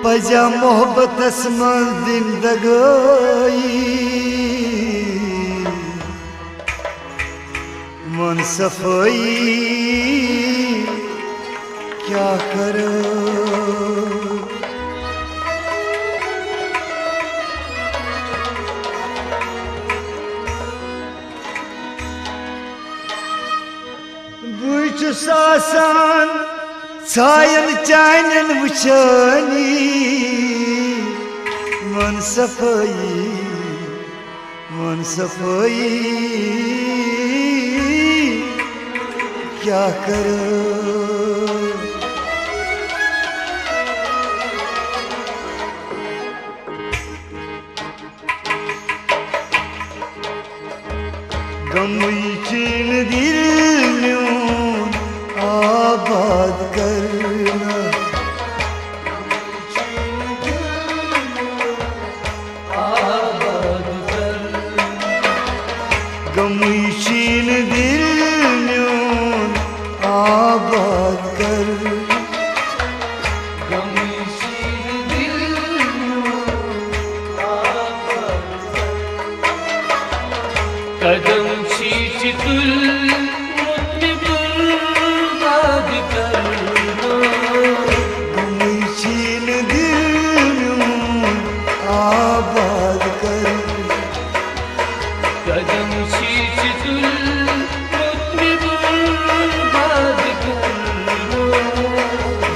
पजा मोहब्बत मन जिंदगाई मन सफाई क्या करो बुझ सासान छायन चायन वुचानी मन सफाई क्या करो गमुई चीन दिल में आबाद करना गमुई चीन दिल में आबाद कर कदम शीच तुल मुतमिबुल करना गमुई चीन दिल में आबाद कर कदम शीच तुल मुतमिबुल करना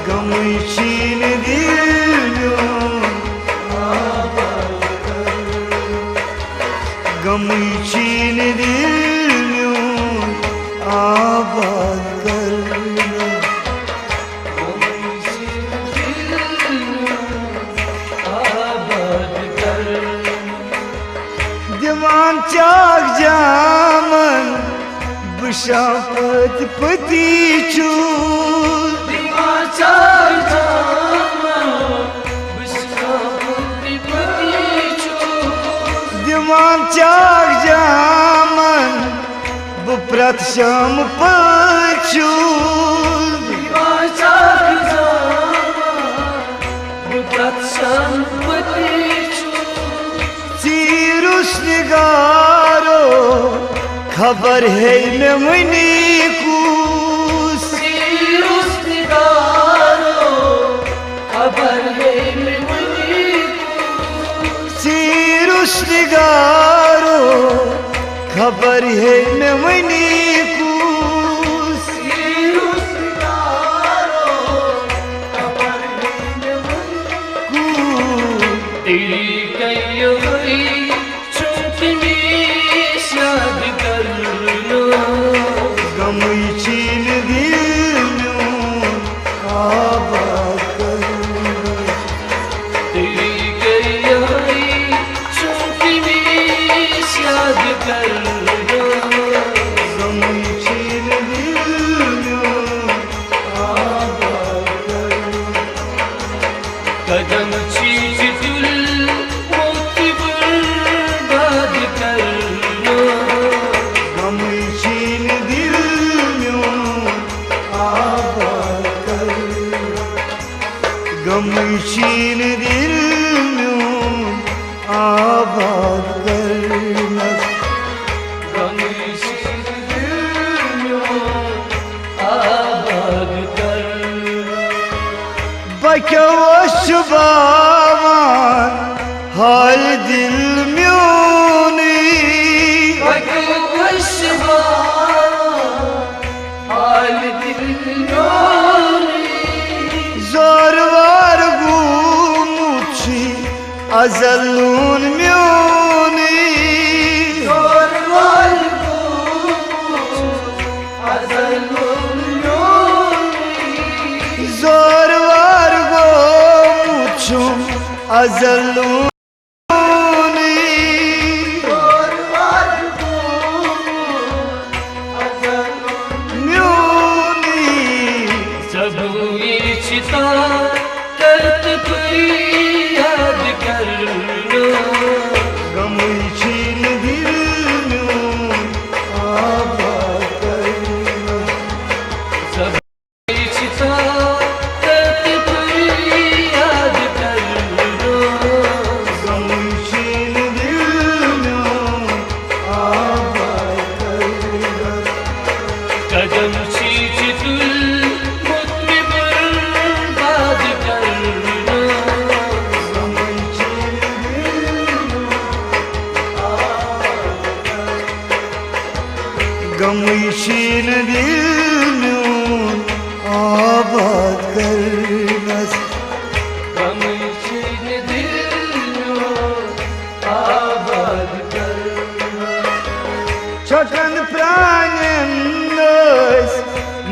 गमुई चीन दिल में आबाद कर गमुई चीन दिल में आबाद करना दीवान चाक जामन बुशापत पति चूल दीवान चाक जामन बुशापत पति चूल दीवान चाक जामन बुप्रत शाम पचूल दीवान चाक जामन बुप्रत शाम पति निगारो खबर है न मनी कूस निगारो खबर है न मनी सीरुस निगारो खबर है न मनी कूस निगारो खबर है न मनी कूस तेरी कई गमुई चीन दिल में आबाद करना तेरी गई चुंकी में याद करना गमुई चीन दिल में आबाद करना कदम चीज दिल मोती बर्बाद करना गमुई चीन दिल में आबाद करना गमुई चीन दिल में आबाद करना गमुई चीन दिल में आबाद करना बक्यो शुभावान हाल दिल म्यूनी हाल दिल म्यूनी जोरवार गुमुची अजलून म्यूनी जोरवार गुमुची अजलून म्यूनी जोरवार गुमुची अजलून याद करना गमुई चीन दिल में आबाद करना सब याद कर गम शीन दिल में आबाद करनस गम शीन दिल में आबाद करना छोटन प्राणन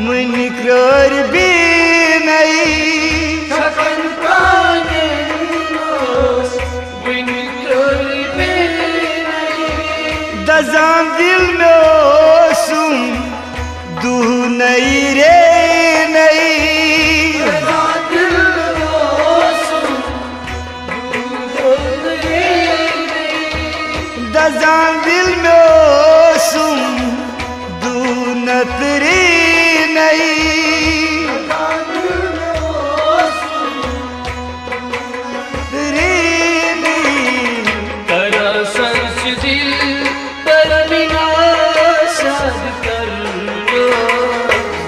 मुनिकर बेनई छोटन प्राणन मुनिकर बेनई दजान दिल में सुम दू नई रे नई दिल में सुन दजान दिल में सुम दू नतरी नई रे नई करा संस दिल पर विनाशाद कर लो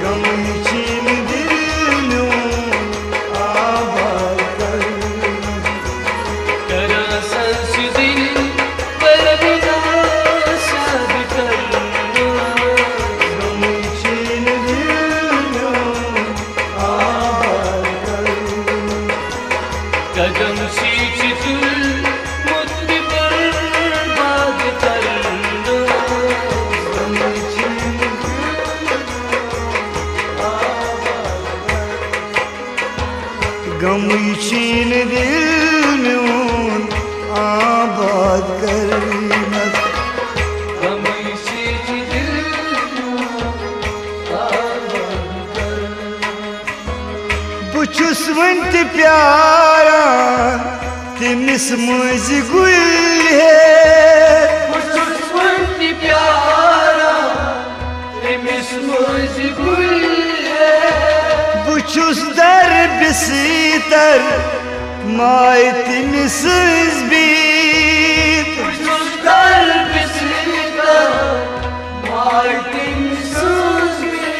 गम छीन दिल में आबाद करनस करा संस दिल पर विनाशाद कर लो गम छीन दिल में आबाद करनस कदम सींच तुल मुझ पर बात कर लो गम छीन गम छीन दिल में आबाद करनस गम सींच दिल आबाद कर बुछुस वंत प्यारा तिमिस मुझ गुल है खुशबू प्यारा मिस मुझ गुल है बुछुस दर बिसीतर माय तिमिस बीत खुशबू बिसका मार्टिन सुजमी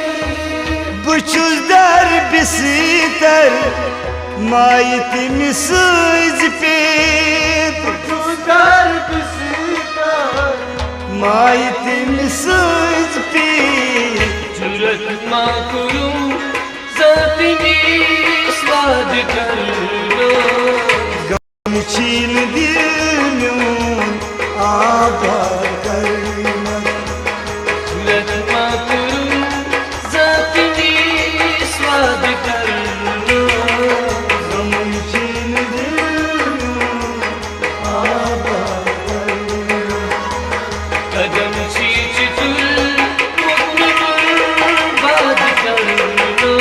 बुछुस दर बिसीतर माय तिमिस पेत खुशबू बिसका माय तिमिस पेत जुरत मा करूं जाति में स्वाद कर लो छीन दिल में आबाद करनस जुरत मा करूं जाति में स्वाद कर लो गम छीन दिल में आबाद करनस कदम सींच तुल मुझ पर बात कर लो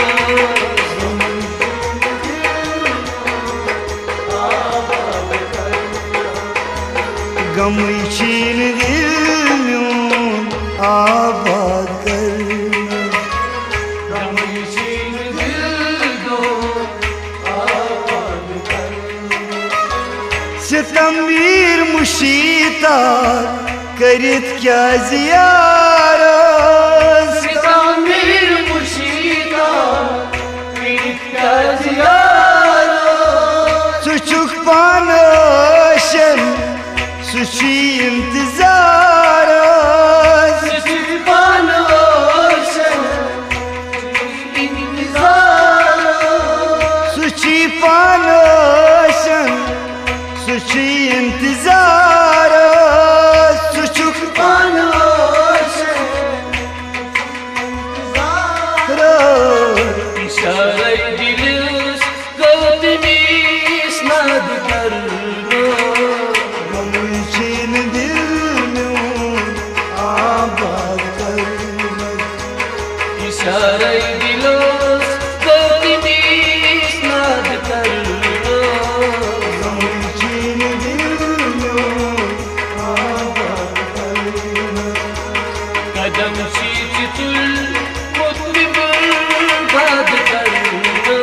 गम छीन दिल में आबाद करनस गम छीन दिल दो आबाद कर सितमवीर मुशीता करित क्या जियारत सितामीर मुशीदा पीता जियारो सुचुक पानशन सुची इंतजार सिपान ओशन इंतजारो सुची पानशन सुची इंतजार सुचुक पान ओशन इशारे दिल गौतमी स्नाद कर लो गम छीन दिल में आबाद करनस इशारे दिल गौतमी स्नाद कर लो गम छीन दिल में आबाद करनस कदम सींच तुल मुझ पर बात कर लो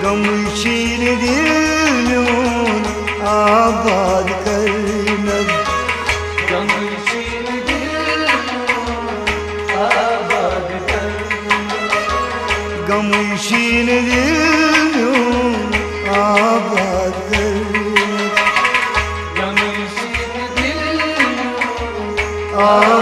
गम छीन दिल में आबाद करनस गम छीन दिल आबाद कर गम छीन दिल में आबाद करनस आबाद